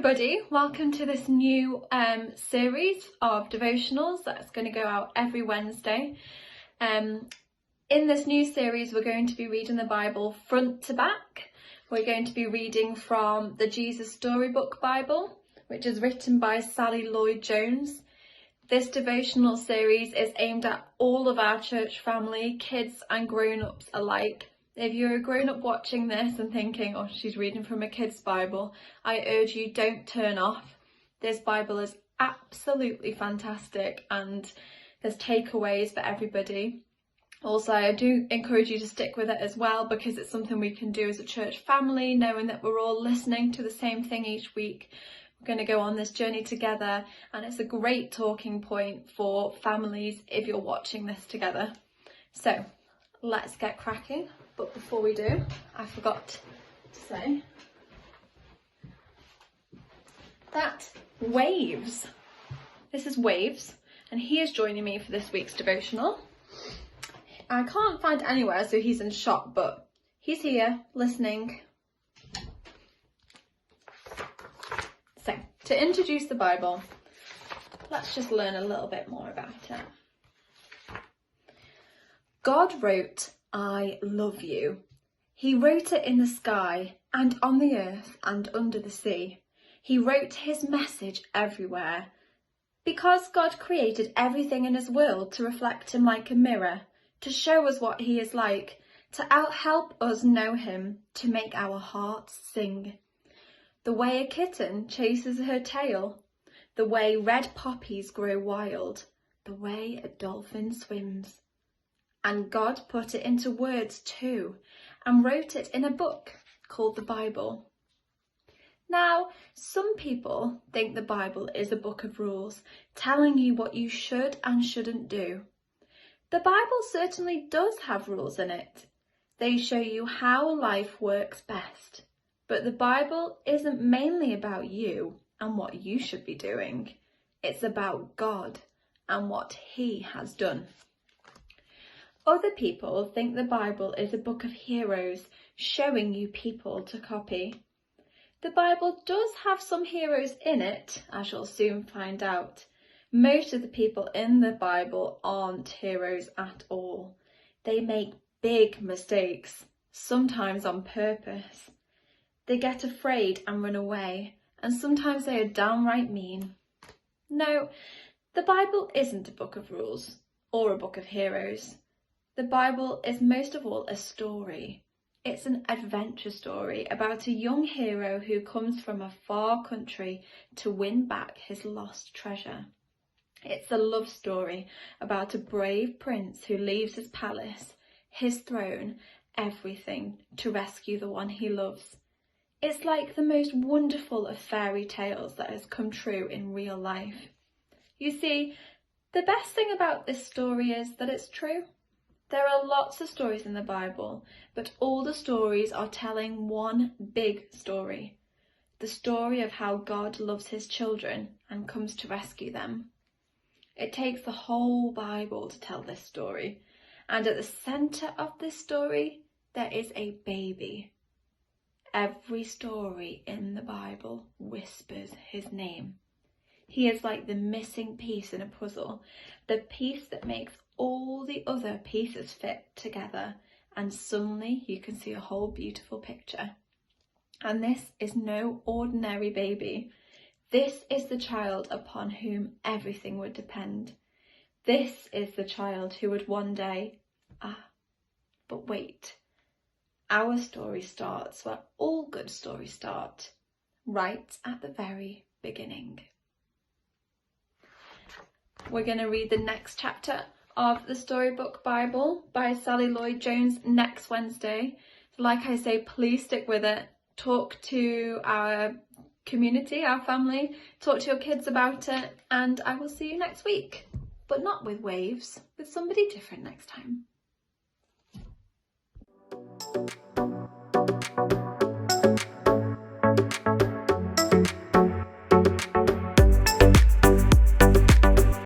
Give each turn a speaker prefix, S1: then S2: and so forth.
S1: everybody, welcome to this new series of devotionals that's going to go out every Wednesday. In this new series we're going to be reading the Bible front to back. We're going to be reading from the Jesus Storybook Bible, which is written by Sally Lloyd-Jones. This devotional series is aimed at all of our church family, kids and grown-ups alike. If you're a grown-up watching this and thinking, oh, she's reading from a kid's Bible, I urge you, don't turn off. This Bible is absolutely fantastic and there's takeaways for everybody. Also, I do encourage you to stick with it as well because it's something we can do as a church family, knowing that we're all listening to the same thing each week. We're going to go on this journey together and it's a great talking point for families if you're watching this together. So, let's get cracking. But before we do, I forgot to say that Waves, this is Waves, and he is joining me for this week's devotional. I can't find anywhere, so he's in shop, but he's here listening. So, to introduce the Bible, let's just learn a little bit more about it. God wrote, "I love you." He wrote it in the sky and on the earth and under the sea. He wrote his message everywhere. Because God created everything in his world to reflect him like a mirror, to show us what he is like, to help us know him, to make our hearts sing. The way a kitten chases her tail, the way red poppies grow wild, the way a dolphin swims. And God put it into words too, and wrote it in a book called the Bible. Now, some people think the Bible is a book of rules, telling you what you should and shouldn't do. The Bible certainly does have rules in it. They show you how life works best. But the Bible isn't mainly about you and what you should be doing. It's about God and what he has done. Other people think the Bible is a book of heroes, showing you people to copy. The Bible does have some heroes in it, as you'll soon find out. Most of the people in the Bible aren't heroes at all. They make big mistakes, sometimes on purpose. They get afraid and run away, and sometimes they are downright mean. No, the Bible isn't a book of rules or a book of heroes. The Bible is most of all a story. It's an adventure story about a young hero who comes from a far country to win back his lost treasure. It's a love story about a brave prince who leaves his palace, his throne, everything to rescue the one he loves. It's like the most wonderful of fairy tales that has come true in real life. You see, the best thing about this story is that it's true. There are lots of stories in the Bible, but all the stories are telling one big story. The story of how God loves his children and comes to rescue them. It takes the whole Bible to tell this story, and at the centre of this story, there is a baby. Every story in the Bible whispers his name. He is like the missing piece in a puzzle, the piece that makes all the other pieces fit together, and suddenly you can see a whole beautiful picture. And this is no ordinary baby. This is the child upon whom everything would depend. This is the child who would one day, but wait. Our story starts where all good stories start, right at the very beginning. We're going to read the next chapter of the Storybook Bible by Sally Lloyd-Jones next Wednesday. Like I say, please stick with it. Talk to our community, our family, talk to your kids about it, and I will see you next week. But not with Waves, with somebody different next time.